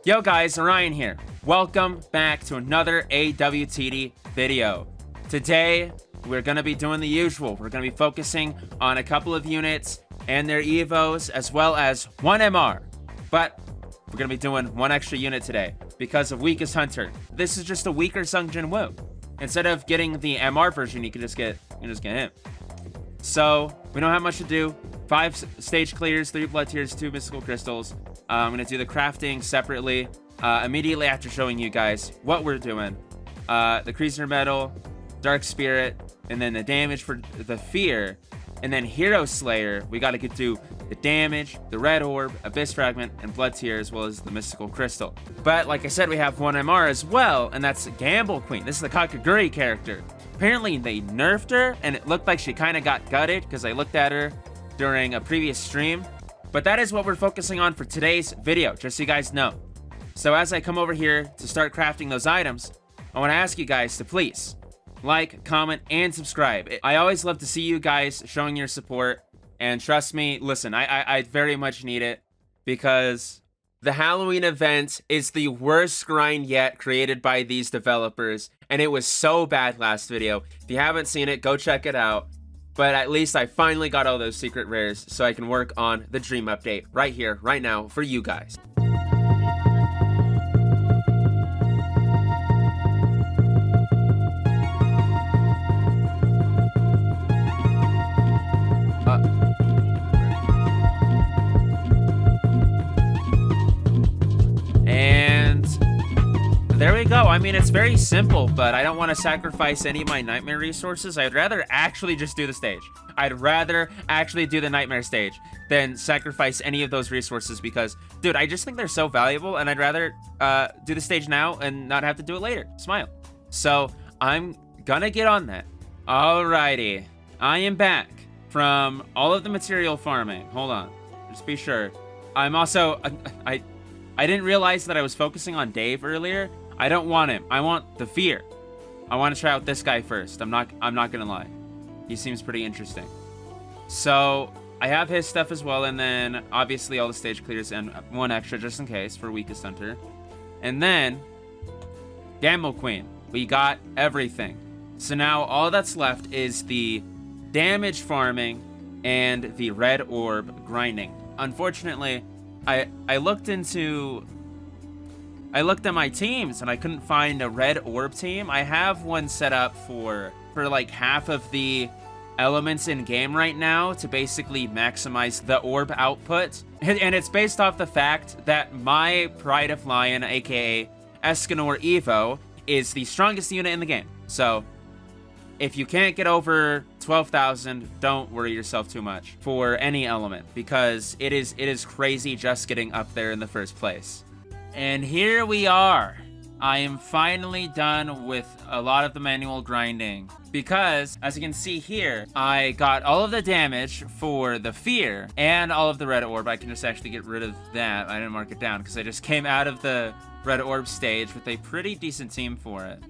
Yo guys, Orion here. Welcome back to another AWTD video. Today, we're gonna be doing the usual. We're gonna be focusing on a couple of units and their evos, as well as one MR. But we're gonna be doing one extra unit today because of Weakest Hunter. This is just a weaker Sung Jin Woo. Instead of getting the MR version, you can just get him. So we don't have much to do. 5 stage clears, 3 blood tears, 2 mystical crystals. I'm gonna do the crafting separately immediately after showing you guys what we're doing. The Creaser Metal, Dark Spirit, and then the damage for the Fear, and then Hero Slayer. We gotta get to the damage, the Red Orb, Abyss Fragment, and Blood Tear, as well as the Mystical Crystal. But like I said, we have one MR as well, and that's Gamble Queen. This is the Kakaguri character. Apparently they nerfed her, and it looked like she kind of got gutted because I looked at her during a previous stream. But that is what we're focusing on for today's video, just so you guys know. So as I come over here to start crafting those items, I want to ask you guys to please like, comment, and subscribe. I always love to see you guys showing your support, and trust me, listen, I very much need it, because the Halloween event is the worst grind yet created by these developers, and it was so bad last video. If you haven't seen it, go check it out. But at least I finally got all those secret rares so I can work on the dream update right here, right now for you guys. And there we go. I mean, it's very simple, but I don't want to sacrifice any of my nightmare resources. I'd rather actually just do the stage. I'd rather actually do the nightmare stage than sacrifice any of those resources because, dude, I just think they're so valuable, and I'd rather do the stage now and not have to do it later. Smile. So I'm gonna get on that. Alrighty. I am back from all of the material farming. Hold on. Just be sure. I'm also... I didn't realize that I was focusing on Dave earlier. I don't want him. I want the Fear. I want to try out this guy first. I'm not gonna lie. He seems pretty interesting. So I have his stuff as well, and then obviously all the stage clears and one extra just in case for Weakest Hunter. And then Gamble Queen. We got everything. So now all that's left is the damage farming and the Red Orb grinding. Unfortunately, I looked at my teams and I couldn't find a Red Orb team. I have one set up for like half of the elements in game right now to basically maximize the orb output. And it's based off the fact that my Pride of Lion, aka Escanor Evo, is the strongest unit in the game. So if you can't get over 12,000, don't worry yourself too much for any element, because it is crazy just getting up there in the first place. And here we are. I am finally done with a lot of the manual grinding because, as you can see here, I got all of the damage for the Fear and all of the Red Orb. I can just actually get rid of that. I didn't mark it down because I just came out of the Red Orb stage with a pretty decent team for it.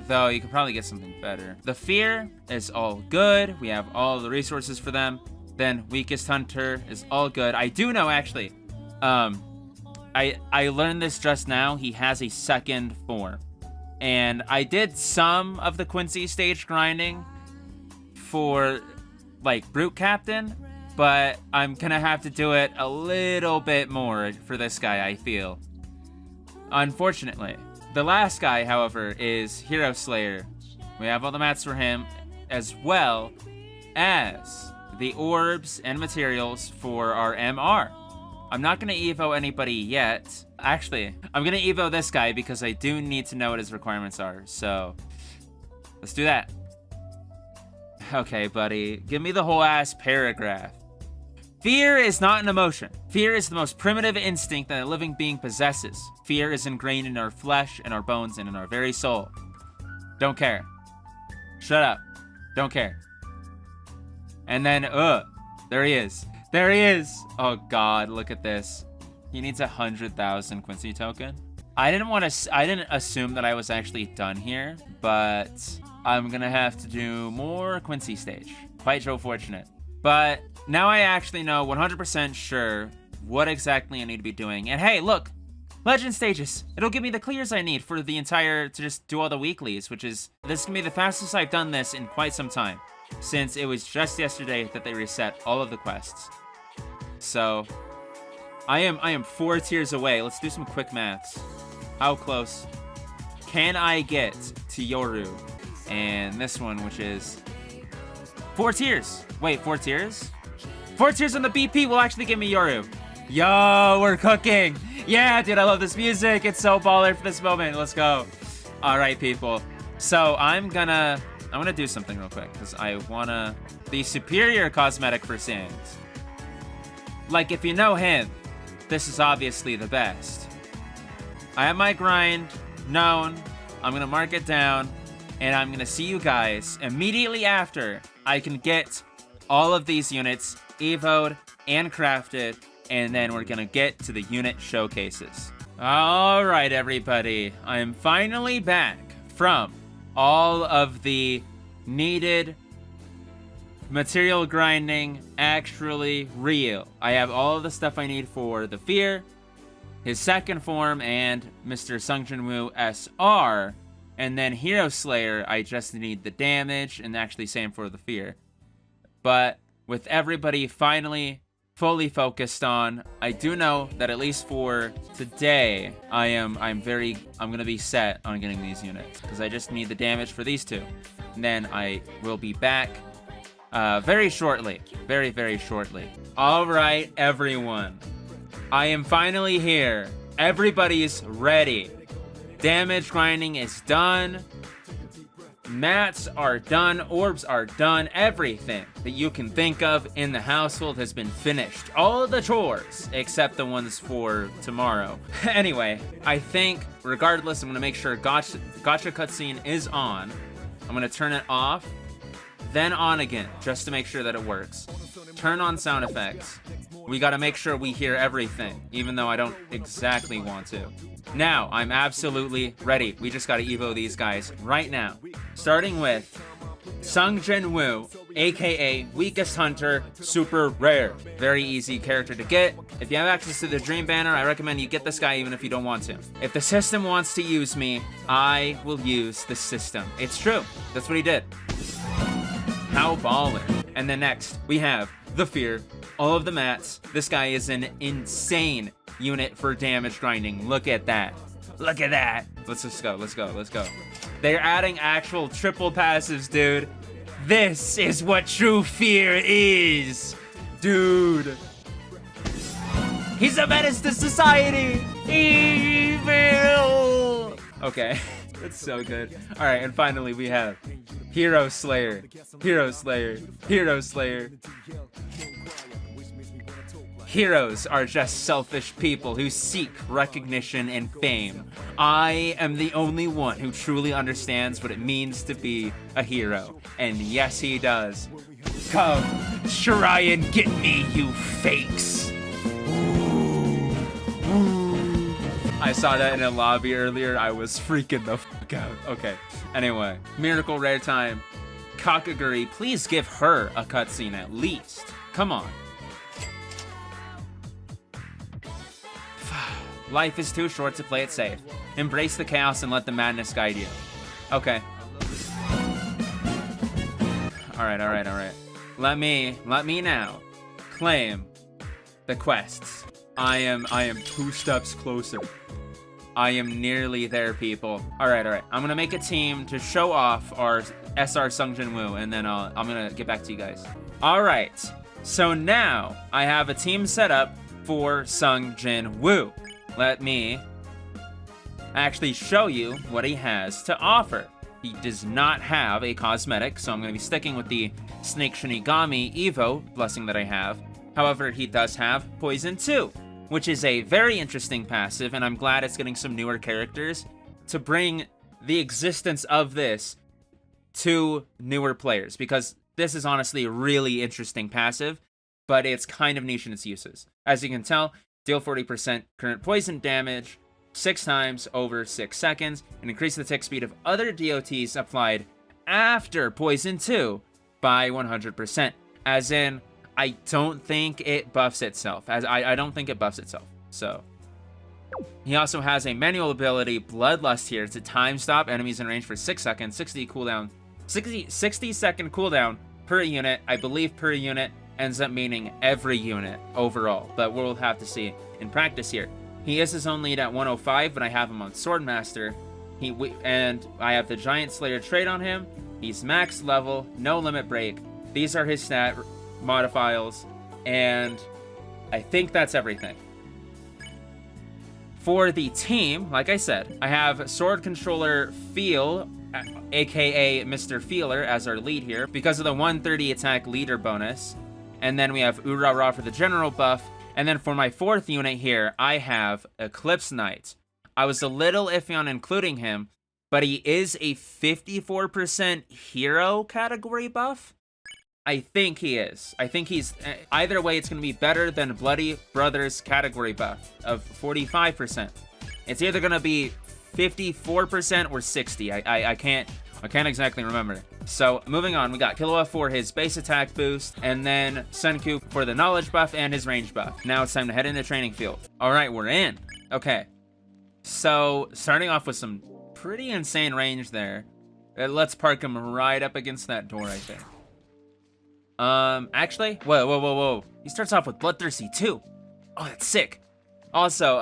Though you could probably get something better. The Fear is all good. We have all the resources for them. Then Weakest Hunter is all good. I do know, actually, I learned this just now. He has a second form. And I did some of the Quincy stage grinding for, like, Brute Captain, but I'm gonna have to do it a little bit more for this guy, I feel. Unfortunately. The last guy, however, is Hero Slayer. We have all the mats for him, as well as the orbs and materials for our MR. I'm not going to evo anybody yet. Actually, I'm going to evo this guy because I do need to know what his requirements are. So, let's do that. Okay, buddy. Give me the whole ass paragraph. Fear is not an emotion. Fear is the most primitive instinct that a living being possesses. Fear is ingrained in our flesh, in our bones, and in our very soul. Don't care. Shut up. Don't care. And then, there he is. There he is. Oh God, look at this. He needs 100,000 Quincy token. I didn't assume that I was actually done here, but I'm gonna have to do more Quincy stage. Quite so fortunate. But now I actually know 100% sure what exactly I need to be doing. And hey, look, Legend stages. It'll give me the clears I need for the entire, to just do all the weeklies, which is, this can be the fastest I've done this in quite some time, since it was just yesterday that they reset all of the quests. So, I am 4 tiers away. Let's do some quick maths. How close can I get to Yoru? And this one, which is 4 tiers. Wait, 4 tiers? 4 tiers on the BP will actually give me Yoru. Yo, we're cooking. Yeah, dude, I love this music. It's so baller for this moment. Let's go. All right, people. So I'm gonna do something real quick because I wanna the superior cosmetic for Sans. Like, if you know him, this is obviously the best. I have my grind known. I'm gonna mark it down, and I'm gonna see you guys immediately after I can get all of these units evoed and crafted, and then we're gonna get to the unit showcases. All right, everybody, I am finally back from all of the needed material grinding, actually real. I have all of the stuff I need for the Fear, his second form, and Mr. Sung Jin-woo SR, and then Hero Slayer, I just need the damage, and actually same for the Fear. But with everybody finally fully focused on, I do know that at least for today, I'm gonna be set on getting these units because I just need the damage for these two, and then I will be back very shortly, very shortly. All right, everyone, I am finally here. Everybody's ready. Damage grinding is done. Mats are done, orbs are done, everything that you can think of in the household has been finished. All the chores, except the ones for tomorrow. Anyway, I think, regardless, I'm gonna make sure gotcha cutscene is on. I'm gonna turn it off, then on again, just to make sure that it works. Turn on sound effects. We gotta make sure we hear everything, even though I don't exactly want to. Now, I'm absolutely ready. We just gotta evo these guys right now. Starting with Sung Jin-woo, aka Weakest Hunter, super rare. Very easy character to get. If you have access to the Dream Banner, I recommend you get this guy even if you don't want to. If the system wants to use me, I will use the system. It's true. That's what he did. How baller. And then next, we have the Fear, all of the mats. This guy is an insane unit for damage grinding. Look at that. Look at that. Let's just go. Let's go. Let's go. They're adding actual triple passives, dude. This is what true Fear is. Dude. He's a menace to society. Evil. Okay. That's so good. All right, and finally we have Hero Slayer. Hero Slayer. Hero Slayer. Heroes are just selfish people who seek recognition and fame. I am the only one who truly understands what it means to be a hero. And yes, he does. Come, try and get me, you fakes. Ooh. Ooh. I saw that in a lobby earlier. I was freaking the fuck out. Okay, anyway. Miracle Rare Time. Kakaguri, please give her a cutscene at least. Come on. Life is too short to play it safe. Embrace the chaos and let the madness guide you. Okay. Alright. Let me now claim the quests. I am 2 steps closer. I am nearly there, people. Alright. I'm gonna make a team to show off our SR Sung Jin-woo, and then I'm gonna get back to you guys. Alright. So now I have a team set up for Sung Jin-woo. Let me actually show you what he has to offer. He does not have a cosmetic, so I'm going to be sticking with the Snake Shinigami Evo blessing that I have. However, he does have Poison 2, which is a very interesting passive, and I'm glad it's getting some newer characters to bring the existence of this to newer players, because this is honestly a really interesting passive, but it's kind of niche in its uses. As you can tell, deal 40% current poison damage 6 times over 6 seconds, and increase the tick speed of other DOTs applied after Poison 2 by 100%. As in, I don't think it buffs itself. I don't think it buffs itself. So, He also has a manual ability, Bloodlust here, to time stop enemies in range for 6 seconds, 60 second cooldown per unit. I believe per unit ends up meaning every unit overall, but we'll have to see in practice here. He is his own lead at 105, but I have him on Swordmaster. And I have the Giant Slayer trait on him. He's max level, no limit break. These are his stat modifiers, and I think that's everything. For the team, like I said, I have Sword Controller Feel, aka Mr. Feeler, as our lead here, because of the 130 attack leader bonus. And then we have Urara for the general buff. And then for my fourth unit here, I have Eclipse Knight. I was a little iffy on including him, but he is a 54% hero category buff. I think he is. I think he's... Either way, it's going to be better than Bloody Brothers category buff of 45%. It's either going to be 54% or 60. I can't exactly remember. So, moving on, we got Killua for his base attack boost, and then Senku for the knowledge buff and his range buff. Now it's time to head into training field. Alright, we're in. Okay. So, starting off with some pretty insane range there. Let's park him right up against that door, I think. Actually, whoa. He starts off with Bloodthirsty too. Oh, that's sick. Also,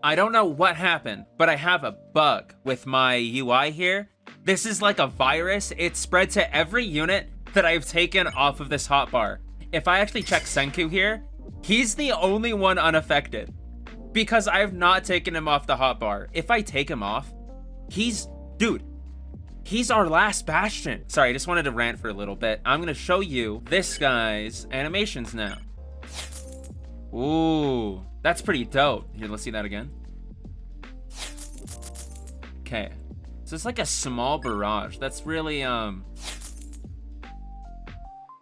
I don't know what happened, but I have a bug with my UI here. This is like a virus. It spread to every unit that I've taken off of this hotbar. If I actually check Senku here, he's the only one unaffected because I have not taken him off the hotbar. If I take him off, dude, he's our last bastion. Sorry, I just wanted to rant for a little bit. I'm gonna show you this guy's animations now. Ooh, that's pretty dope. Here, let's see that again. Okay. So it's like a small barrage. That's really,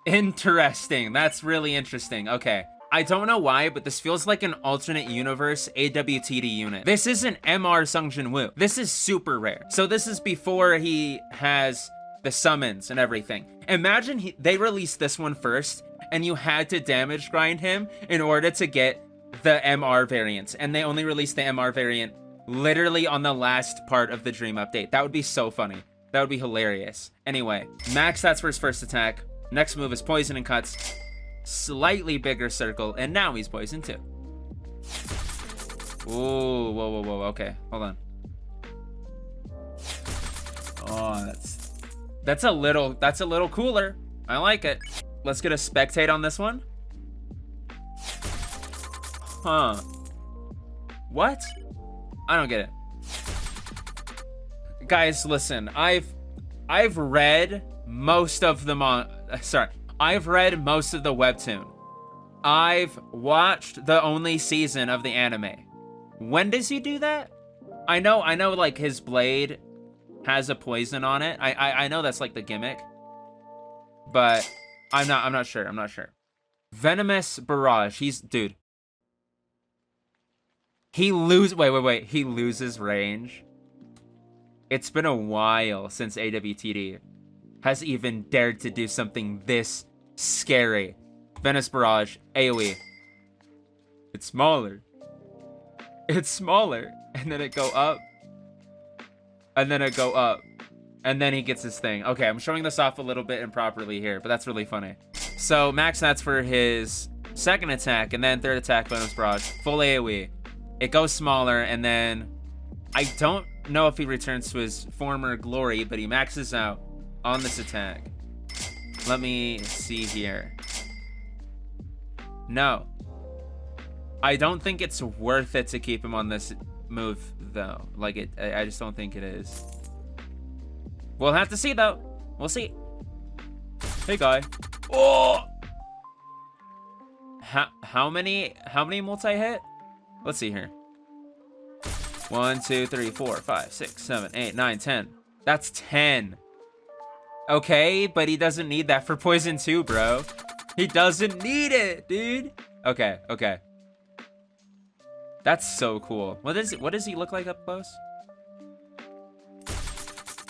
interesting. That's really interesting. Okay. I don't know why, but this feels like an alternate universe AWTD unit. This isn't MR Sungjin Woo. This is super rare. So this is before he has the summons and everything. Imagine they released this one first, and you had to damage grind him in order to get the MR variants. And they only released the MR variant literally on the last part of the Dream update. That would be so funny. That would be hilarious. Anyway, max stats for his first attack. Next move is Poison and Cuts. Slightly bigger circle, and now he's poisoned too. Ooh, whoa. Okay, hold on. Oh, that's a little cooler. I like it. Let's get a spectate on this one. Huh. What? I don't get it. Guys, listen. I've read most of the I've read most of the webtoon. I've watched the only season of the anime. When does he do that? I know like his blade has a poison on it. I know that's like the gimmick. But I'm not sure. Venomous Barrage. Dude. He loses range. It's been a while since AWTD has even dared to do something this scary. Venomous Barrage, AoE. It's smaller. And then it go up. And then it go up. And then he gets his thing. Okay, I'm showing this off a little bit improperly here, but that's really funny. So max stats for his second attack, and then third attack, Venomous Barrage, full AoE. It goes smaller, and then I don't know if he returns to his former glory, but he maxes out on this attack. Let me see here. No. I don't think it's worth it to keep him on this move, though. Like, I just don't think it is. We'll have to see, though. We'll see. Hey, guy. Oh! How many multi-hit? Let's see here. 1, 2, 3, 4, 5, 6, 7, 8, 9, 10. That's 10. Okay, but he doesn't need that for poison too, bro. He doesn't need it, dude. Okay. That's so cool. What does he look like up close?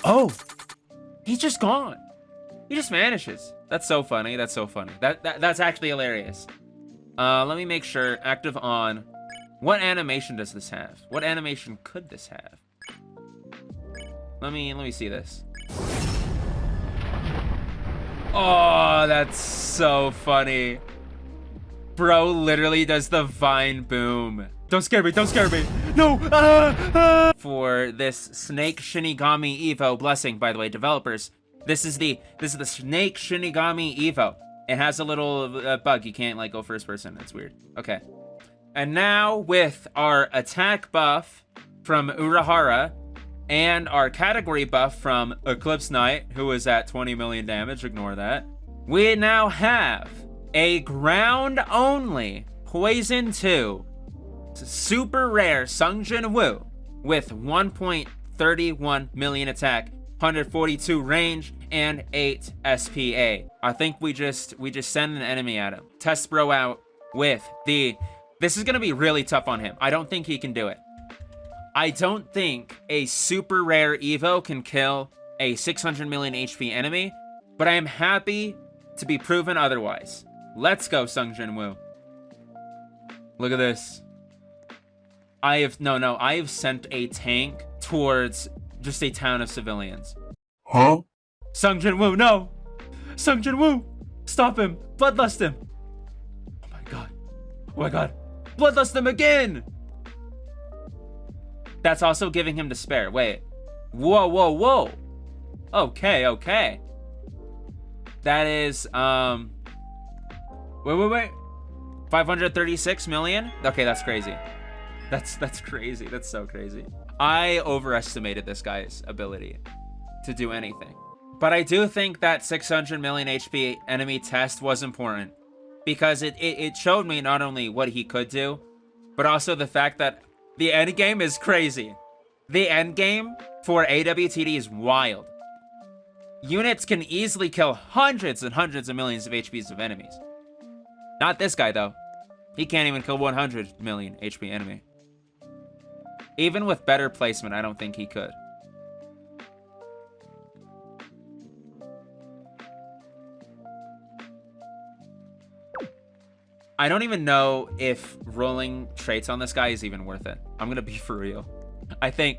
Oh, he's just gone. He just vanishes. That's so funny. That's actually hilarious. Let me make sure active on. What animation does this have? What animation could this have? Let me see this. Oh, that's so funny. Bro literally does the vine boom. Don't scare me, don't scare me. No! For this Snake Shinigami Evo blessing, by the way, developers, this is the Snake Shinigami Evo. It has a little bug. You can't like go first person. It's weird. Okay. And now with our attack buff from Urahara and our category buff from Eclipse Knight, who is at 20 million damage, ignore that. We now have a ground only Poison 2 super rare Sungjin Woo with 1.31 million attack, 142 range, and 8 SPA. I think we just send an enemy at him. Test bro out with the... This is gonna be really tough on him. I don't think he can do it. I don't think a super rare Evo can kill a 600 million HP enemy, but I am happy to be proven otherwise. Let's go, Sungjin Woo. Look at this. I have sent a tank towards just a town of civilians. Huh? Sungjin Woo, no! Sungjin Woo! Stop him! Bloodlust him! Oh my god. Oh my god. Bloodlust him again! That's also giving him despair. Wait. Whoa, whoa, whoa. Okay, okay. That is, wait. 536 million? Okay, that's crazy. That's crazy. That's so crazy. I overestimated this guy's ability to do anything. But I do think that 600 million HP enemy test was important because it showed me not only what he could do, but also the fact that the end game is crazy. The end game for AWTD is wild. Units can easily kill hundreds and hundreds of millions of HPs of enemies. Not this guy though. He can't even kill 100 million HP enemy. Even with better placement, I don't think he could. I don't even know if rolling traits on this guy is even worth it. I'm gonna be for real. I think,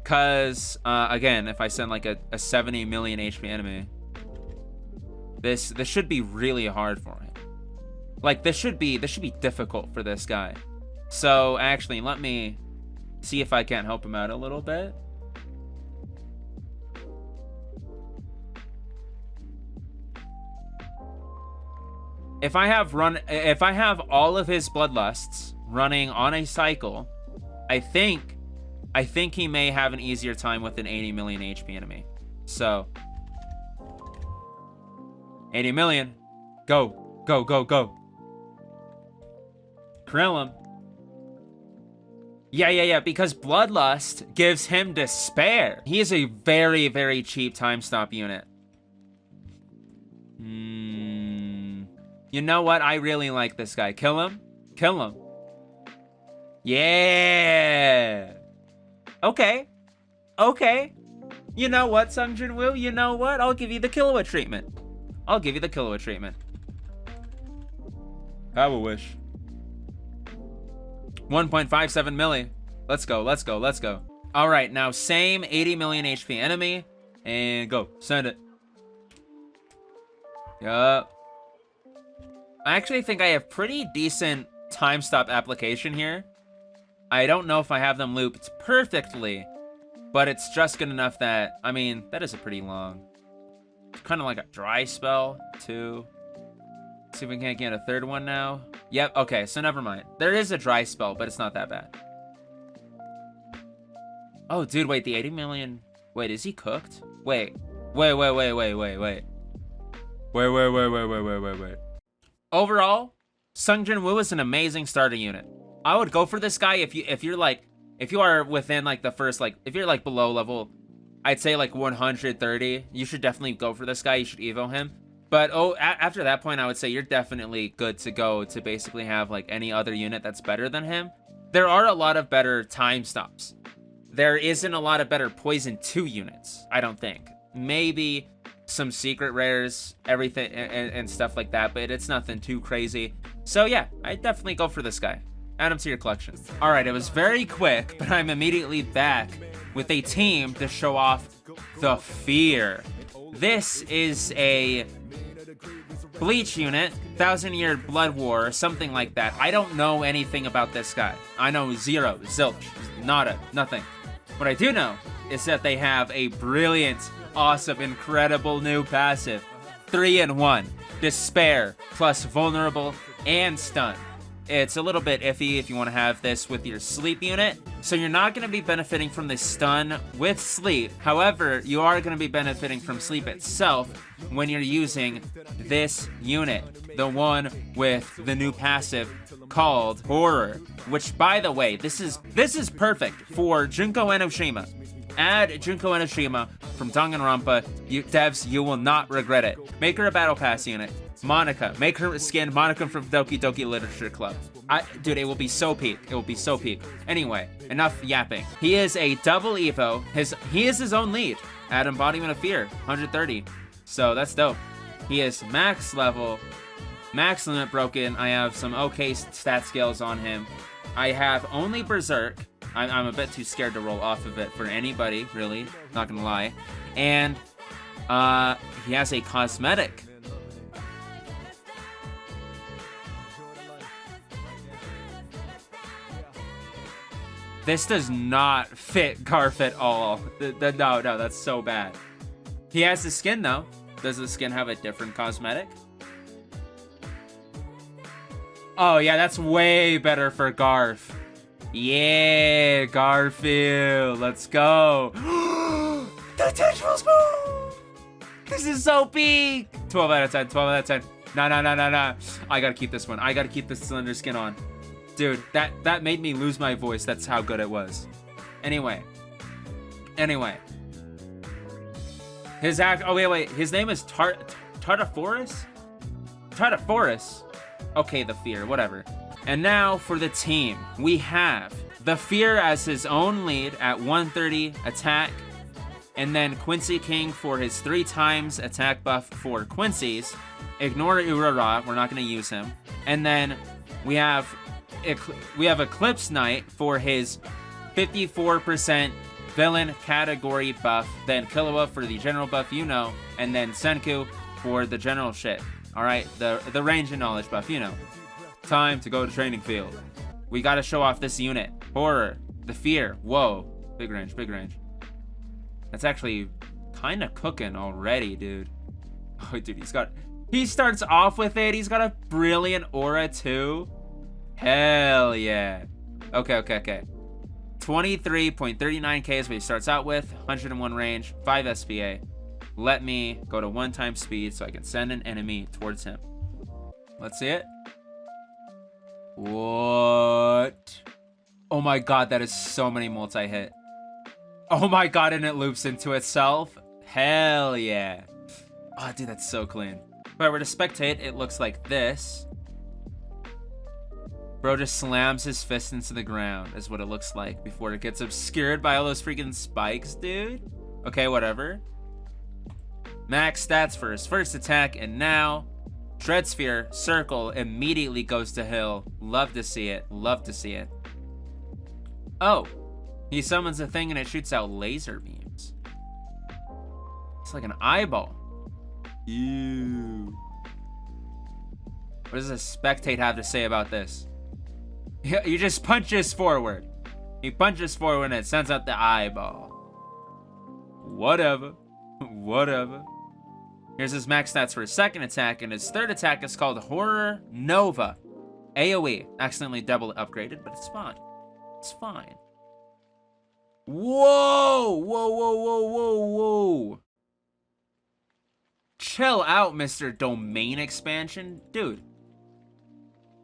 cause again, if I send like a 70 million HP enemy, this should be really hard for him. Like this should be difficult for this guy. So actually, let me see if I can't help him out a little bit. If I have all of his bloodlusts running on a cycle, I think he may have an easier time with an 80 million HP enemy. So 80 million. Go, go, go, go. Krill him. Yeah, because Bloodlust gives him despair. He is a very, very cheap time stop unit. You know what? I really like this guy. Kill him. Kill him. Yeah. Okay. Okay. You know what, Sungjin Woo? You know what? I'll give you the Killua treatment. I'll give you the Killua treatment. Have a wish. 1.57 milli. Let's go, let's go, let's go. All right, now same 80 million HP enemy. And go. Send it. Yup. I actually think I have pretty decent time stop application here. I don't know if I have them looped perfectly, but it's just good enough that, I mean, that is a pretty long. Kind of like a dry spell, too. See if we can't get a third one now. Yep, okay, so never mind. There is a dry spell, but it's not that bad. Oh, dude, wait, the 80 million... Wait, is he cooked? Wait. Wait. Overall, Sungjin Woo is an amazing starter unit. I would go for this guy if you are within like the first, like, if you're like below level, I'd say like 130, you should definitely go for this guy. You should evo him. But after that point, I would say you're definitely good to go to basically have like any other unit that's better than him. There are a lot of better time stops. There isn't a lot of better Poison 2 units, I don't think. Maybe some secret rares, everything, and stuff like that, but it's nothing too crazy. So yeah, I'd definitely go for this guy. Add him to your collection. All right, it was very quick, but I'm immediately back with a team to show off the Fear. This is a Bleach unit, 1,000-Year Blood War, or something like that. I don't know anything about this guy. I know zero, zilch, nada, nothing. What I do know is that they have a brilliant, awesome, incredible new passive. 3-in-1. Despair, plus Vulnerable and Stun. It's a little bit iffy if you want to have this with your sleep unit. So you're not going to be benefiting from the stun with sleep. However, you are going to be benefiting from sleep itself when you're using this unit. The one with the new passive called Horror. Which, by the way, this is perfect for Junko Enoshima. Add Junko Enoshima from Danganronpa. Devs, you will not regret it. Make her a Battle Pass unit. Monica. Make her skin Monica from Doki Doki Literature Club. Dude, it will be so peak. It will be so peak. Anyway, enough yapping. He is a double Evo. He is his own lead at Embodiment of Fear, 130. So that's dope. He is max level, max limit broken. I have some okay stat scales on him. I have only Berserk. I'm a bit too scared to roll off of it for anybody, really. Not gonna lie. And he has a cosmetic. This does not fit Garf at all. No, that's so bad. He has the skin, though. Does the skin have a different cosmetic? Oh, yeah, that's way better for Garf. Yeah, Garfield. Let's go. The Tentacles move! This is so peak! 12 out of 10, 12 out of 10. No. I gotta keep this one. I gotta keep this cylinder skin on. Dude, that made me lose my voice. That's how good it was. Anyway. His oh, wait. His name is Tartaphorus? Tartaphorus? Okay, the Fear, whatever. And now for the team. We have the Fear as his own lead at 130 attack. And then Quincy King for his 3 times attack buff for Quincy's. Ignore Urara. We're not going to use him. And then we have Eclipse Knight for his 54% villain category buff, then Killua for the general buff, and then Senku for the general shit. Alright, the range and knowledge buff, Time to go to training field. We gotta show off this unit. Horror, the Fear, whoa. Big range. That's actually kinda cooking already, dude. Oh, dude, he starts off with it, he's got a brilliant aura too. Hell yeah. Okay. 23.39k is what he starts out with. 101 range, 5 SPA. Let me go to 1 time speed so I can send an enemy towards him. Let's see it. What? Oh my god, that is so many multi-hit. Oh my god, and it loops into itself. Hell yeah. Oh, dude, that's so clean. If I were to spectate, it looks like this. Bro just slams his fist into the ground, is what it looks like before it gets obscured by all those freaking spikes, dude. Okay, whatever. Max stats for his first attack, and now Dread Sphere Circle immediately goes to Hill. Love to see it. Oh, he summons a thing and it shoots out laser beams. It's like an eyeball. Ew. What does a spectate have to say about this? He just punches forward. He punches forward and it sends out the eyeball. Whatever. Here's his max stats for his second attack, and his third attack is called Horror Nova. AoE. Accidentally double upgraded, but it's fine. Whoa. Chill out, Mr. Domain Expansion. Dude.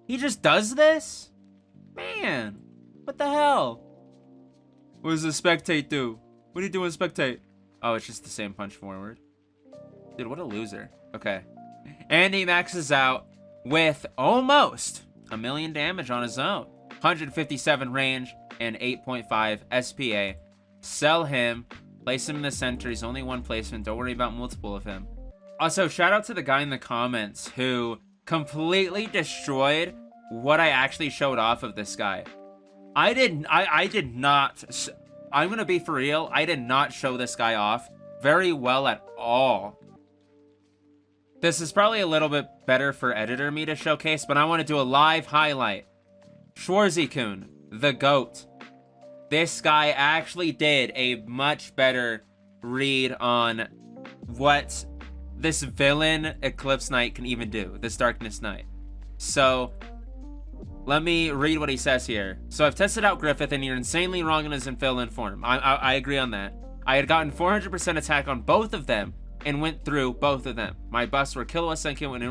He just does this? Man, what the hell? What does the spectate do? What do you do with spectate? Oh, it's just the same punch forward. Dude, what a loser. Okay. And he maxes out with almost 1,000,000 damage on his own. 157 range and 8.5 SPA. Sell him. Place him in the center. He's only 1 placement. Don't worry about multiple of him. Also, shout out to the guy in the comments who completely destroyed what I actually showed off of this guy. I did not, I'm gonna be for real, I did not show this guy off very well at all. This is probably a little bit better for editor me to showcase, but I want to do a live highlight. Schwarzy-kun, the GOAT. This guy actually did a much better read on what this villain Eclipse Knight can even do, this Darkness Knight. So, let me read what he says here. So, I've tested out Griffith, and you're insanely wrong in his villain form. I agree on that. I had gotten 400% attack on both of them, and went through both of them. My buffs were Killua, Senku, and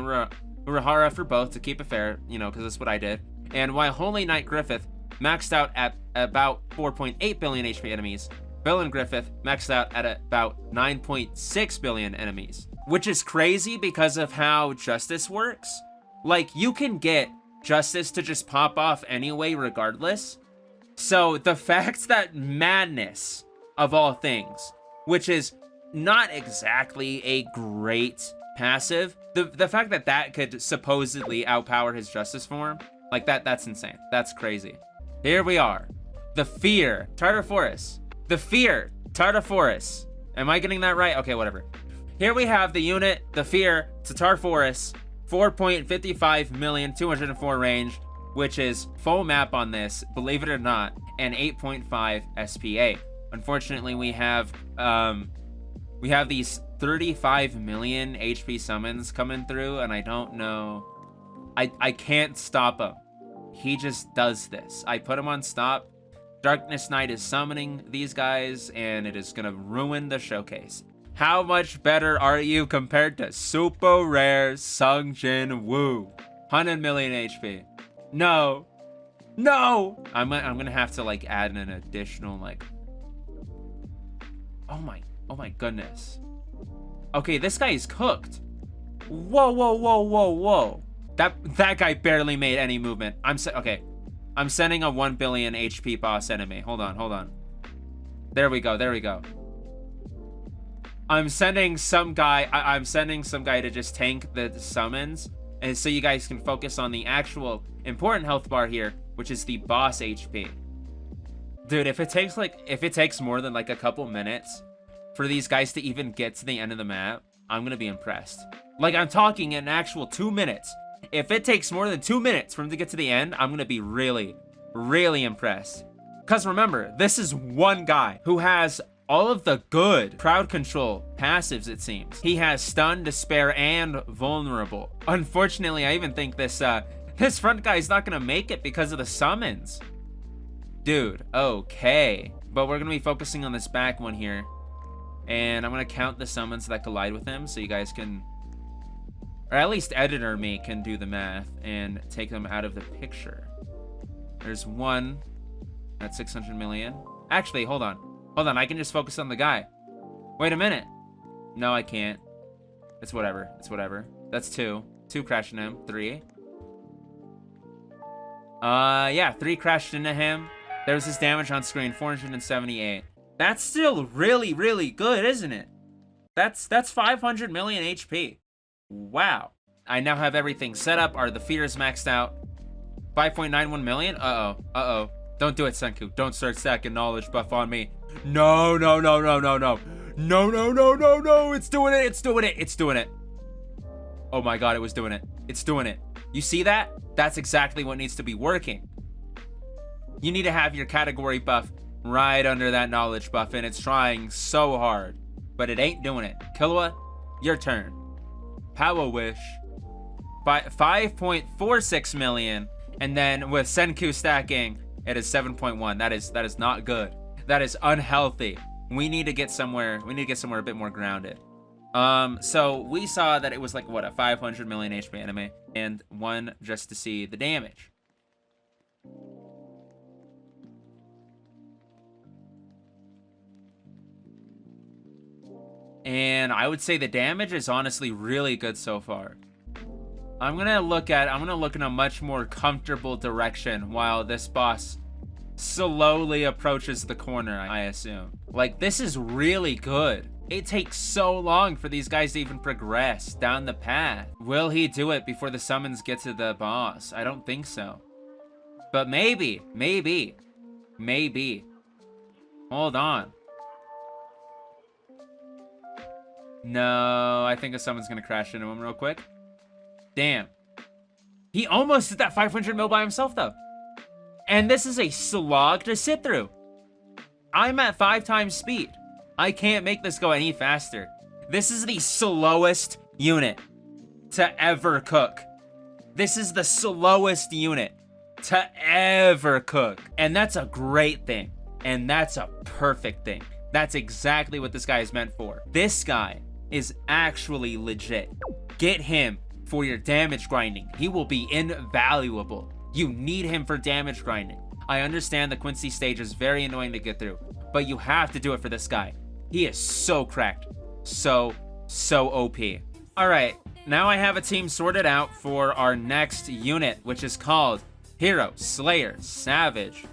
Urahara for both, to keep it fair, you know, because that's what I did. And while Holy Knight Griffith maxed out at about 4.8 billion HP enemies, Villain Griffith maxed out at about 9.6 billion enemies. Which is crazy because of how Justice works. Like, you can get Justice to just pop off anyway regardless. So the fact that Madness, of all things, which is not exactly a great passive, the fact that that could supposedly outpower his Justice form, like that's insane. That's crazy. Here we are. The Fear, Tartasaurus. The Fear, Tartasaurus. Am I getting that right? Okay, whatever. Here we have the unit, the Fear, Tartasaurus, 4.55 million, 204 range, which is full map on this, believe it or not, and 8.5 SPA. Unfortunately, we have these 35 million HP summons coming through, and I don't know. I can't stop him. He just does this. I put him on stop. Darkness Knight is summoning these guys, and it is gonna ruin the showcase. How much better are you compared to super rare Sung Jin Woo? 100 million HP. No. No! I'm gonna have to like add an additional like. Oh my goodness. Okay, this guy is cooked. Whoa, whoa, whoa, whoa, whoa. That guy barely made any movement. Okay. I'm sending a 1 billion HP boss enemy. Hold on. There we go. I'm sending some guy to just tank the summons, and so you guys can focus on the actual important health bar here, which is the boss HP. Dude, if it takes more than like a couple minutes for these guys to even get to the end of the map, I'm gonna be impressed. Like, I'm talking an actual 2 minutes. If it takes more than 2 minutes for him to get to the end, I'm gonna be really, really impressed. Because remember, this is one guy who has all of the good crowd control passives, it seems. He has Stun, Despair, and Vulnerable. Unfortunately, I even think this front guy is not gonna make it because of the summons. Dude, okay. But we're gonna be focusing on this back one here. And I'm gonna count the summons that collide with him so you guys can, or at least editor me can do the math and take them out of the picture. There's one at 600 million. Actually, hold on, I can just focus on the guy. Wait a minute. No, I can't. It's whatever. That's two crashing him. 3. Yeah, 3 crashed into him. There's his damage on screen, 478. That's still really, really good, isn't it? That's 500 million HP. Wow. I now have everything set up. Are the fears maxed out? 5.91 million? Uh-oh. Don't do it, Senku. Don't start stacking knowledge buff on me. No. No. It's doing it. Oh my god, it was doing it. It's doing it. You see that? That's exactly what needs to be working. You need to have your category buff right under that knowledge buff, and it's trying so hard, but it ain't doing it. Killua, your turn. Power Wish. 5.46 million, and then with Senku stacking, it is 7.1. That is not good. That is unhealthy. We need to get somewhere. We need to get somewhere a bit more grounded. So we saw that it was like what, a 500 million HP enemy, and one just to see the damage. And I would say the damage is honestly really good so far. I'm gonna look in a much more comfortable direction while this boss slowly approaches the corner, I assume. Like, this is really good. It takes so long for these guys to even progress down the path. Will he do it before the summons get to the boss? I don't think so. But maybe. Hold on. No, I think a summon's gonna crash into him real quick. Damn. He almost did that 500 mil by himself, though. And this is a slog to sit through. I'm at 5 times speed. I can't make this go any faster. This is the slowest unit to ever cook. This is the slowest unit to ever cook. And that's a great thing. And that's a perfect thing. That's exactly what this guy is meant for. This guy is actually legit. Get him for your damage grinding. He will be invaluable. You need him for damage grinding. I understand the Quincy stage is very annoying to get through, but you have to do it for this guy. He is so cracked. So OP. All right, now I have a team sorted out for our next unit, which is called Hero Slayer Savage.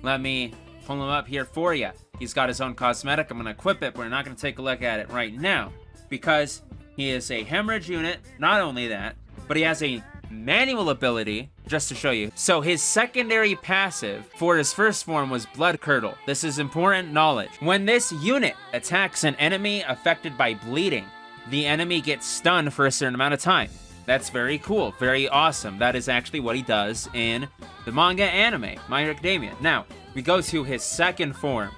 Let me pull him up here for you. He's got his own cosmetic. I'm gonna equip it, but we're not gonna take a look at it right now because he is a hemorrhage unit. Not only that, but he has a manual ability, just to show you. So his secondary passive for his first form was Blood Curdle. This is important knowledge. When this unit attacks an enemy affected by bleeding, the enemy gets stunned for a certain amount of time. That's very cool, very awesome. That is actually what he does in the manga anime, My Hero Academia. Now, we go to his second form,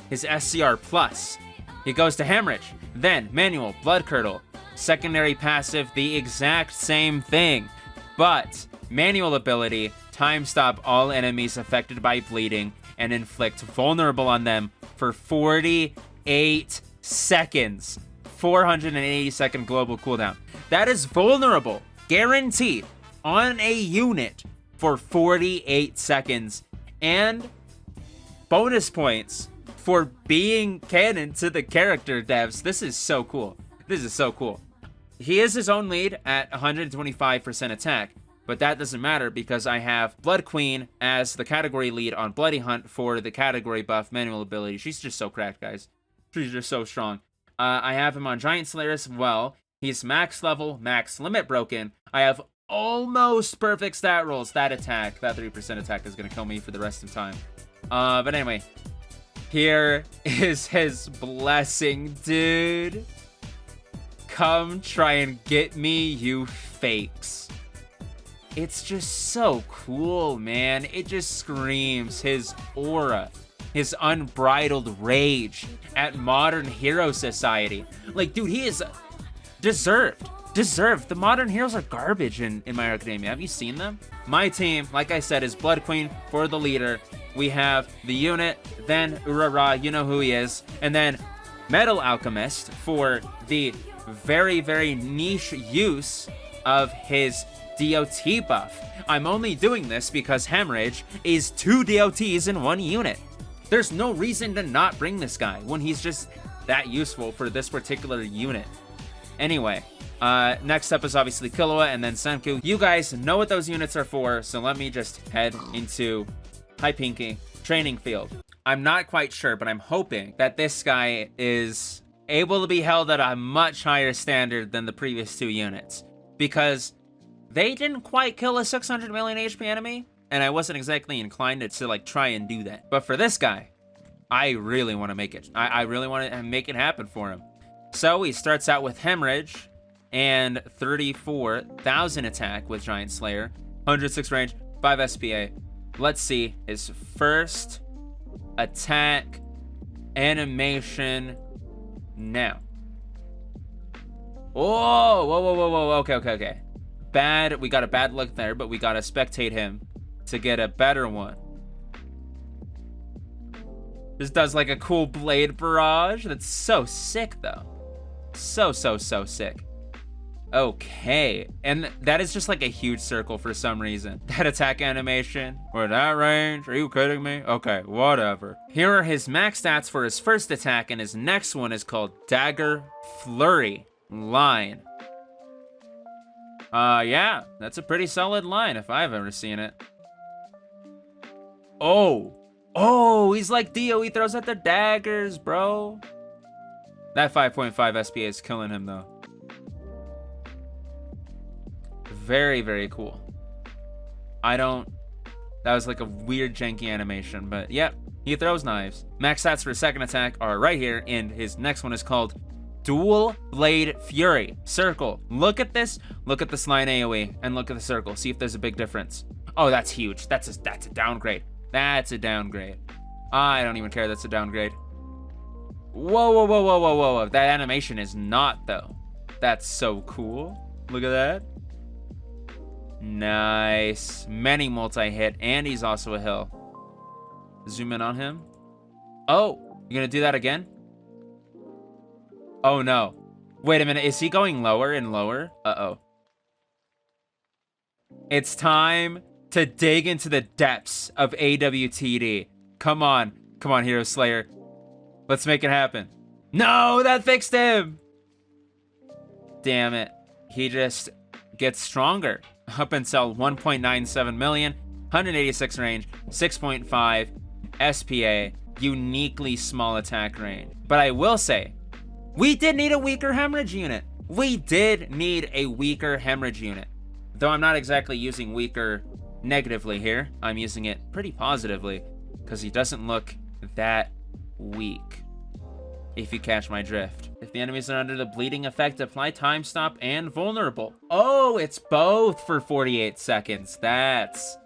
his SCR Plus. He goes to Hemorrhage, then Manual, Blood Curdle. Secondary passive, the exact same thing. But manual ability, time stop all enemies affected by bleeding and inflict vulnerable on them for 48 seconds. 480-second global cooldown. That is vulnerable, guaranteed, on a unit for 48 seconds. And bonus points for being canon to the character devs. This is so cool. This is so cool. He is his own lead at 125% attack, but that doesn't matter because I have Blood Queen as the category lead on Bloody Hunt for the category buff manual ability. She's just so cracked, guys. She's just so strong. I have him on Giant Slayer as well. He's max level, max limit broken. I have almost perfect stat rolls. That attack, that 3% attack is going to kill me for the rest of time. But anyway, here is his blessing, dude. Come try and get me, you fakes. It's just so cool, man. It just screams his aura, his unbridled rage at modern hero society. Like, dude, he is deserved. The modern heroes are garbage in My Hero Academia. Have you seen them? My team, like I said, is Blood Queen for the leader. We have the unit, then Urara, you know who he is, and then Metal Alchemist for the very, very niche use of his DOT buff. I'm only doing this because Hemorrhage is 2 DOTs in 1 unit. There's no reason to not bring this guy when he's just that useful for this particular unit. Anyway, next up is obviously Killua and then Senku. You guys know what those units are for, so let me just head into Hi Pinky training field. I'm not quite sure, but I'm hoping that this guy is able to be held at a much higher standard than the previous 2 units, because they didn't quite kill a 600 million HP enemy, and I wasn't exactly inclined to like try and do that. But for this guy, I really want to make it. I really want to make it happen for him. So he starts out with Hemorrhage and 34,000 attack with Giant Slayer, 106 range, 5 SPA. Let's see his first attack animation now. Oh, whoa. Okay. Bad. We got a bad look there, but we got to spectate him to get a better one. This does like a cool blade barrage. That's so sick, though. So sick. Okay, and that is just like a huge circle for some reason. That attack animation, or that range, are you kidding me? Okay, whatever. Here are his max stats for his first attack, and his next one is called Dagger Flurry Line. Yeah, that's a pretty solid line if I've ever seen it. Oh, he's like Dio, he throws out the daggers, bro. That 5.5 SPA is killing him, though. Very, very cool. That was like a weird janky animation, but yep, he throws knives. Max stats for his second attack are right here, and his next one is called Dual Blade Fury. Circle. Look at this. Look at this line AoE, and look at the circle. See if there's a big difference. Oh, that's huge. That's a downgrade. That's a downgrade. I don't even care. That's a downgrade. Whoa, whoa, whoa, whoa, whoa, whoa, whoa. That animation is not, though. That's so cool. Look at that. Nice. Many multi-hit, and he's also a hill. Zoom in on him. Oh, you're gonna do that again? Oh, no. Wait a minute. Is he going lower and lower? Uh-oh. It's time to dig into the depths of AWTD. Come on. Come on, Hero Slayer. Let's make it happen. No, that fixed him. Damn it. He just gets stronger. Up until 1.97 million, 186 range, 6.5 SPA, uniquely small attack range. But I will say, we did need a weaker hemorrhage unit. We did need a weaker hemorrhage unit. Though I'm not exactly using weaker negatively here. I'm using it pretty positively because he doesn't look that weak, if you catch my drift. If the enemies are under the bleeding effect, apply time stop and vulnerable. Oh, it's both for 48 seconds. That's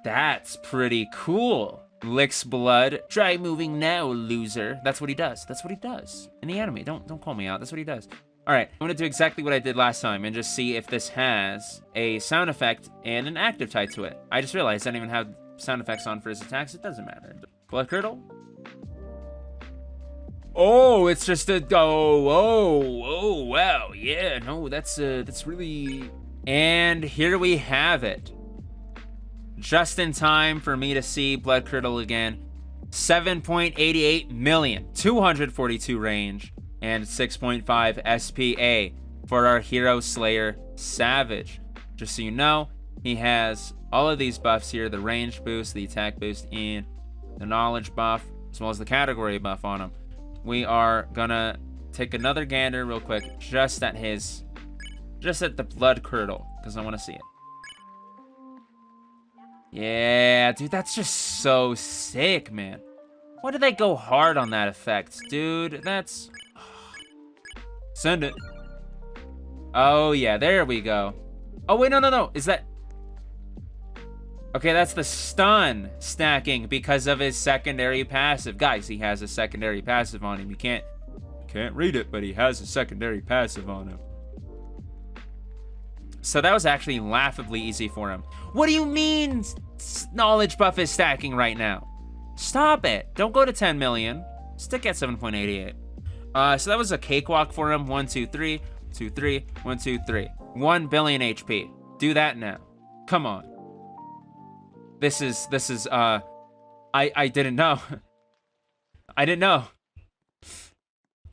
pretty cool. Licks blood. Try moving now, loser. That's what he does. That's what he does in the anime. Don't call me out. That's what he does. All right, I'm gonna do exactly what I did last time and just see if this has a sound effect and an active tied to it. I just realized I didn't even have sound effects on for his attacks. It doesn't matter. Blood curdle. Oh, it's just a oh wow, yeah, no, that's really. And here we have it. Just in time for me to see Blood Curdle again. 7.88 million, 242 range, and 6.5 SPA for our Hero Slayer Savage. Just so you know, he has all of these buffs here: the range boost, the attack boost, and the knowledge buff, as well as the category buff on him. We are gonna take another gander real quick, just at the Blood Curdle, because I want to see it. Yeah, dude, that's just so sick, man. Why did they go hard on that effect, dude? That's... Send it. Oh, yeah, there we go. Oh, wait, no. Is that... Okay, that's the stun stacking because of his secondary passive. Guys, he has a secondary passive on him. You can't read it, but he has a secondary passive on him. So that was actually laughably easy for him. What do you mean knowledge buff is stacking right now? Stop it. Don't go to 10 million. Stick at 7.88. So that was a cakewalk for him. 1, 2, 3, 2, 3, 1, 2, 3. 1 billion HP. Do that now. Come on. This is I didn't know. I didn't know.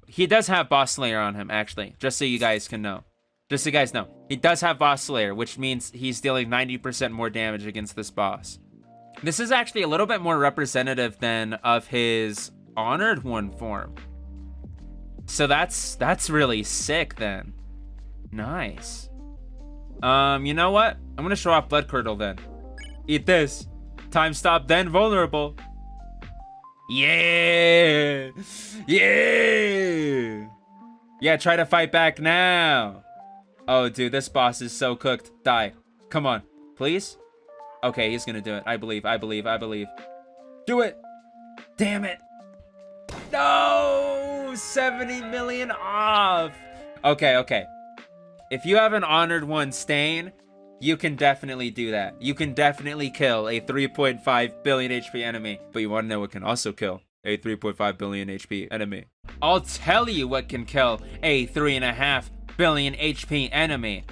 He does have Boss Slayer on him, actually, just so you guys can know. Just so you guys know. He does have Boss Slayer, which means he's dealing 90% more damage against this boss. This is actually a little bit more representative than of his Honored One form. So that's really sick then. Nice. You know what? I'm gonna show off Blood Curdle then. Eat this. Time stop, then vulnerable. Yeah! Yeah! Yeah, try to fight back now. Oh, dude, this boss is so cooked. Die. Come on. Please? Okay, he's gonna do it. I believe. Do it! Damn it! No! 70 million off! Okay. If you have an Honored One stain, you can definitely do that. You can definitely kill a 3.5 billion HP enemy. But you want to know what can also kill a 3.5 billion HP enemy? I'll tell you what can kill a 3.5 billion HP enemy.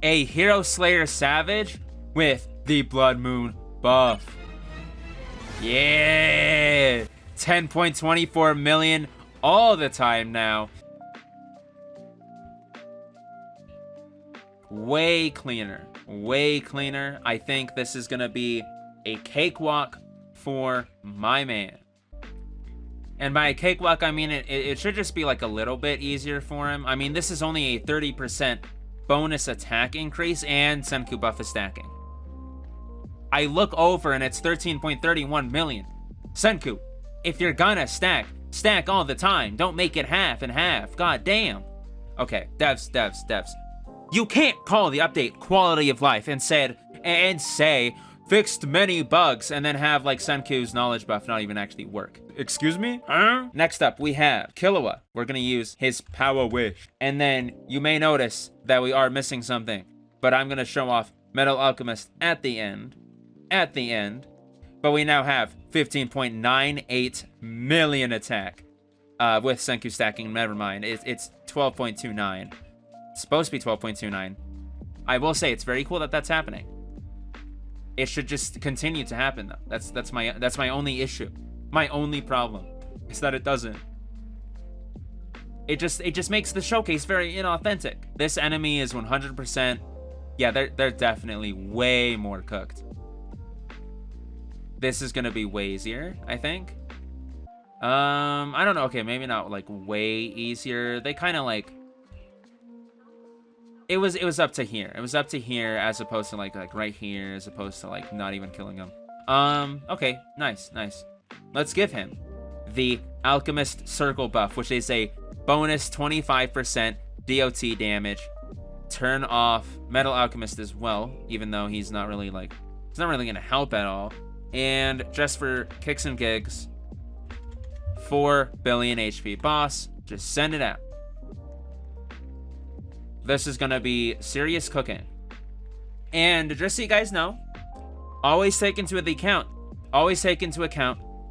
A Hero Slayer Savage with the Blood Moon buff. Yeah! 10.24 million all the time now. Way cleaner. I think this is gonna be a cakewalk for my man. And by a cakewalk, I mean it should just be like a little bit easier for him. I mean, this is only a 30% bonus attack increase, and Senku buff is stacking. I look over and it's 13.31 million. Senku, if you're gonna stack all the time. Don't make it half and half. God damn. Okay, devs. You can't call the update quality of life and say fixed many bugs and then have like Senku's knowledge buff not even actually work. Excuse me? Huh? Next up, we have Killua. We're gonna use his power wish. And then you may notice that we are missing something, but I'm gonna show off Metal Alchemist at the end. But we now have 15.98 million attack with Senku stacking. Never mind. It's 12.29. It's supposed to be 12.29. I will say it's very cool that that's happening. It should just continue to happen though. That's my only issue. My only problem is that it doesn't. It just makes the showcase very inauthentic. This enemy is 100%. Yeah, they're definitely way more cooked. This is gonna be way easier, I think. I don't know. Okay, maybe not like way easier. They kind of like. It was up to here. It was up to here as opposed to like right here, as opposed to like not even killing him. Okay, nice. Let's give him the Alchemist Circle buff, which is a bonus 25% DOT damage. Turn off Metal Alchemist as well, even though he's not really gonna help at all. And just for kicks and gigs, 4 billion HP boss, just send it out. This is gonna be serious cooking. And just so you guys know, always take into account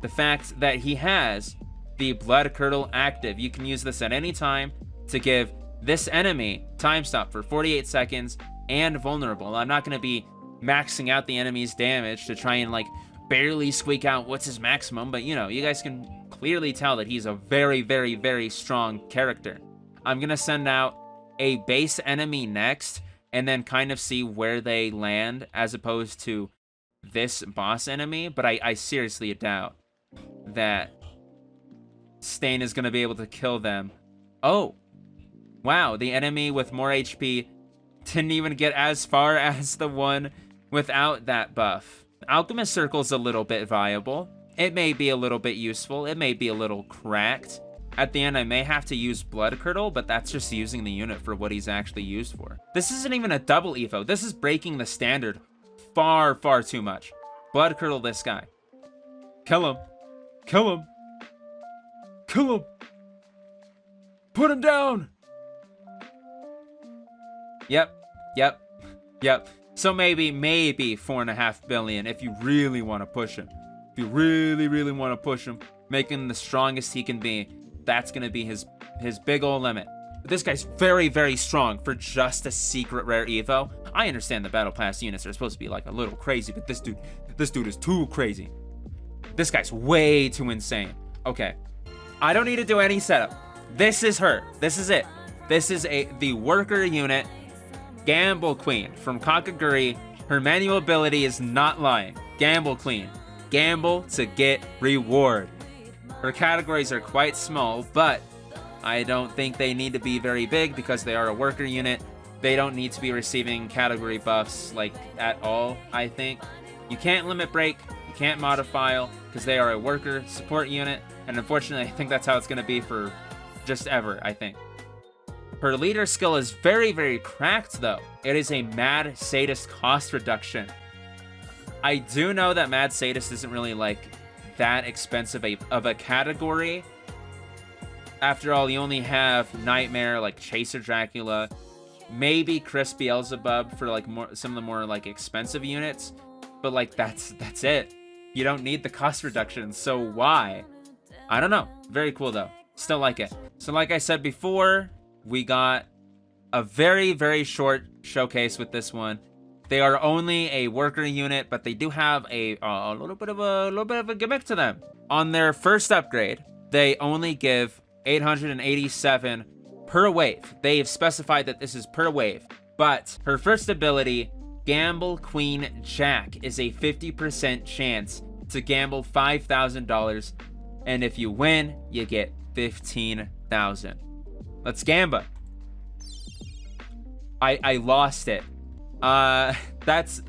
the fact that he has the Blood Curdle active. You can use this at any time to give this enemy time stop for 48 seconds and vulnerable. I'm not gonna be maxing out the enemy's damage to try and like barely squeak out what's his maximum, but you know, you guys can clearly tell that he's a very, very, very strong character. I'm gonna send out a base enemy next and then kind of see where they land as opposed to this boss enemy, but I seriously doubt that Stain is gonna be able to kill them. Oh, wow, the enemy with more HP didn't even get as far as the one without that buff. Alchemist Circle's a little bit viable. It may be a little bit useful. It may be a little cracked. At the end, I may have to use Blood Curdle, but that's just using the unit for what he's actually used for. This isn't even a double evo. This is breaking the standard far, far too much. Blood Curdle this guy. Kill him. Kill him. Kill him. Put him down. Yep. So maybe 4.5 billion if you really want to push him. If you really want to push him, make him the strongest he can be, that's going to be his big ol' limit. But this guy's very, very strong for just a secret rare evo. I understand the battle pass units are supposed to be like a little crazy, but this dude is too crazy. This guy's way too insane. Okay, I don't need to do any setup. This is her. This is it. This is the worker unit, Gamble Queen from Kakaguri. Her manual ability is not lying. Gamble Queen. Gamble to get reward. Her categories are quite small, but I don't think they need to be very big because they are a worker unit. They don't need to be receiving category buffs like at all, I think. You can't limit break, you can't modify because they are a worker support unit, and unfortunately I think that's how it's going to be for just ever, I think. Her leader skill is very, very cracked though. It is a Mad Sadist cost reduction. I do know that Mad Sadist isn't really like that expensive of a category. After all, you only have Nightmare, like Chaser Dracula, maybe Chris Beelzebub for like some of the more like expensive units, but like that's it. You don't need the cost reduction, so why? I don't know. Very cool though. Still like it. So like I said before, we got a very, very short showcase with this one. They are only a worker unit, but they do have a little bit of a gimmick to them. On their first upgrade, they only give 887 per wave. They've specified that this is per wave, but her first ability, Gamble Queen Jack, is a 50% chance to gamble $5,000 And if you win, you get 15,000. Let's gamba. I lost it. That's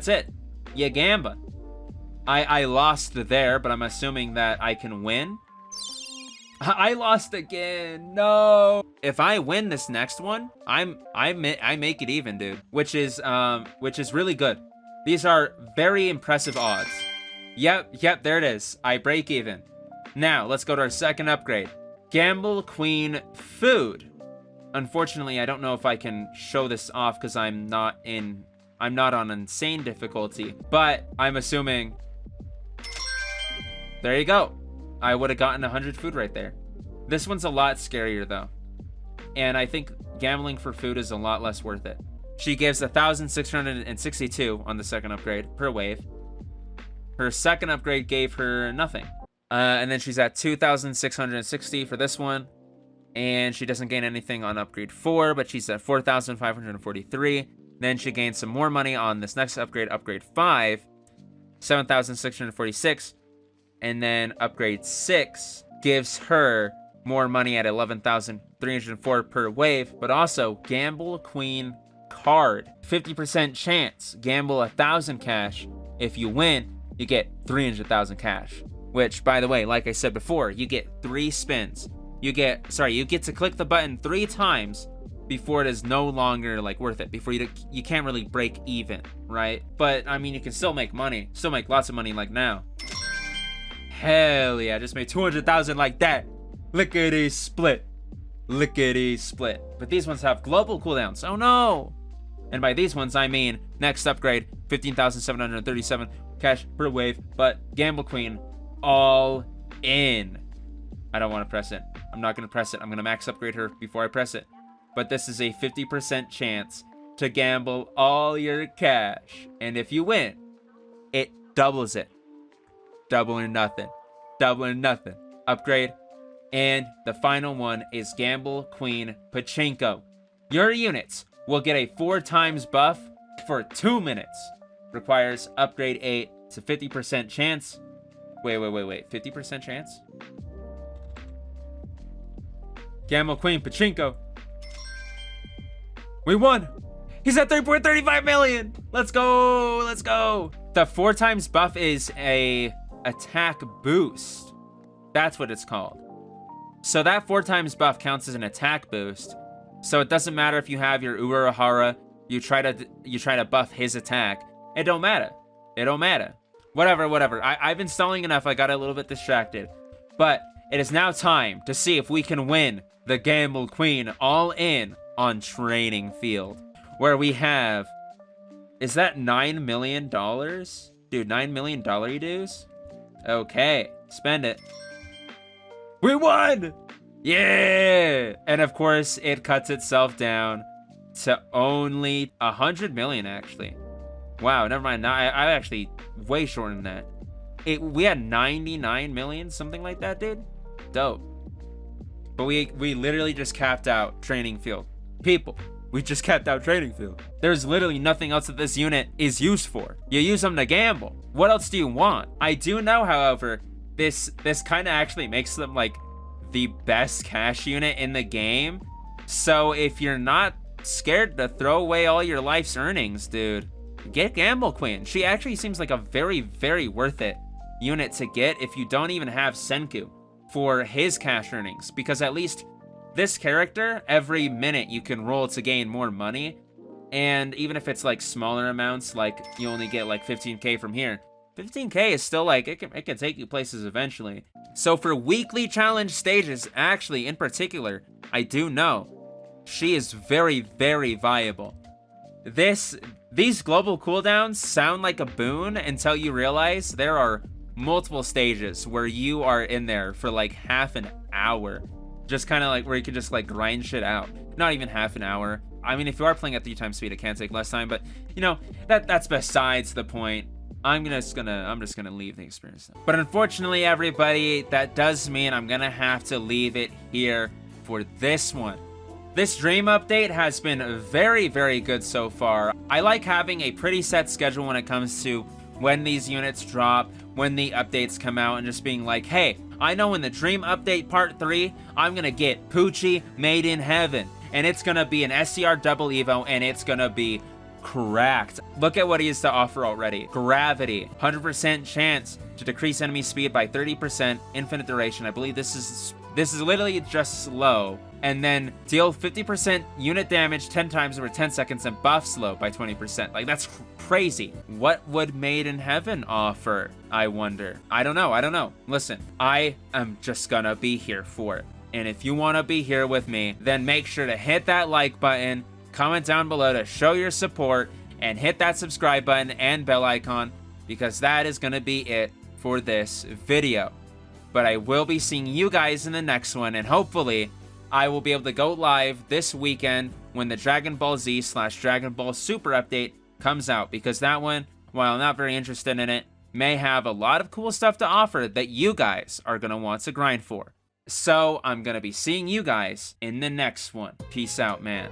it. You gamba. I lost there, but I'm assuming that I can win. I lost again. No. If I win this next one, I make it even, dude. Which is really good. These are very impressive odds. Yep, there it is. I break even. Now, let's go to our second upgrade. Gamble Queen Food. Unfortunately, I don't know if I can show this off because I'm not on insane difficulty, but I'm assuming. There you go. I would have gotten 100 food right there. This one's a lot scarier though. And I think gambling for food is a lot less worth it. She gives 1,662 on the second upgrade per wave. Her second upgrade gave her nothing. And then she's at 2,660 for this one. And she doesn't gain anything on upgrade 4, but she's at 4,543. Then she gains some more money on this next upgrade, upgrade 5, 7,646. And then upgrade 6 gives her more money at 11,304 per wave, but also Gamble Queen card. 50% chance, gamble 1,000 cash. If you win, you get 300,000 cash. Which, by the way, like I said before, you get 3 spins. You get to click the button 3 times before it is no longer like worth it. Before you can't really break even, right? But I mean, you can still make money, still make lots of money like now. Hell yeah, I just made 200,000 like that. Lickety split. Lickety split. But these ones have global cooldowns. Oh no. And by these ones, I mean next upgrade, 15,737 cash per wave. But Gamble Queen, all in. I don't want to press it. I'm not going to press it. I'm going to max upgrade her before I press it. But this is a 50% chance to gamble all your cash. And if you win, it doubles it. Double or nothing. Double or nothing. Upgrade. And the final one is Gamble Queen Pachinko. Your units will get a 4 times buff for 2 minutes. Requires upgrade 8. It's a 50% chance. Wait. 50% chance? Gamble Queen Pachinko. We won. He's at 3.35 million. Let's go. Let's go. The 4 times buff is a attack boost. That's what it's called. So that 4 times buff counts as an attack boost. So it doesn't matter if you have your Urahara, you try to buff his attack. It don't matter. It don't matter. Whatever. I've been stalling enough. I got a little bit distracted. But it is now time to see if we can win the Gamble Queen all in on Training Field, where we have, is that $9 million? Dude, $9 million dues? Okay, spend it. We won! Yeah! And of course, it cuts itself down to only 100 million, actually. Wow, never mind. I actually way shorter than that. We had 99 million, something like that, dude. Dope. But we literally just capped out Training Field. People, we just capped out Training Field. There's literally nothing else that this unit is used for. You use them to gamble. What else do you want? I do know, however, this kind of actually makes them like the best cash unit in the game. So if you're not scared to throw away all your life's earnings, dude, get Gamble Queen. She actually seems like a very, very worth it unit to get if you don't even have Senku for his cash earnings, because at least this character, every minute you can roll to gain more money. And even if it's like smaller amounts, like you only get like 15k from here, 15k is still like, it can take you places eventually. So for weekly challenge stages, actually in particular, I do know she is very, very viable. These global cooldowns sound like a boon until you realize there are multiple stages where you are in there for like half an hour. Just kind of like where you can just like grind shit out. Not even half an hour. I mean, if you are playing at 3 times speed, it can take less time, but you know, that's besides the point. I'm just gonna leave the experience now. But unfortunately, everybody, that does mean I'm gonna have to leave it here for this one. This Dream update has been very, very good so far. I like having a pretty set schedule when it comes to when these units drop, when the updates come out, and just being like, hey, I know in the Dream Update Part 3, I'm gonna get Poochie Made in Heaven. And it's gonna be an SCR Double Evo, and it's gonna be cracked. Look at what he has to offer already. Gravity, 100% chance to decrease enemy speed by 30%, infinite duration. I believe this is literally just slow. And then deal 50% unit damage 10 times over 10 seconds and buff slow by 20%. Like, that's crazy. What would Made in Heaven offer, I wonder? I don't know. Listen, I am just gonna be here for it. And if you wanna be here with me, then make sure to hit that like button, comment down below to show your support, and hit that subscribe button and bell icon, because that is gonna be it for this video. But I will be seeing you guys in the next one, and hopefully I will be able to go live this weekend when the Dragon Ball Z / Dragon Ball Super update comes out, because that one, while I'm not very interested in it, may have a lot of cool stuff to offer that you guys are gonna want to grind for. So I'm gonna be seeing you guys in the next one. Peace out, man.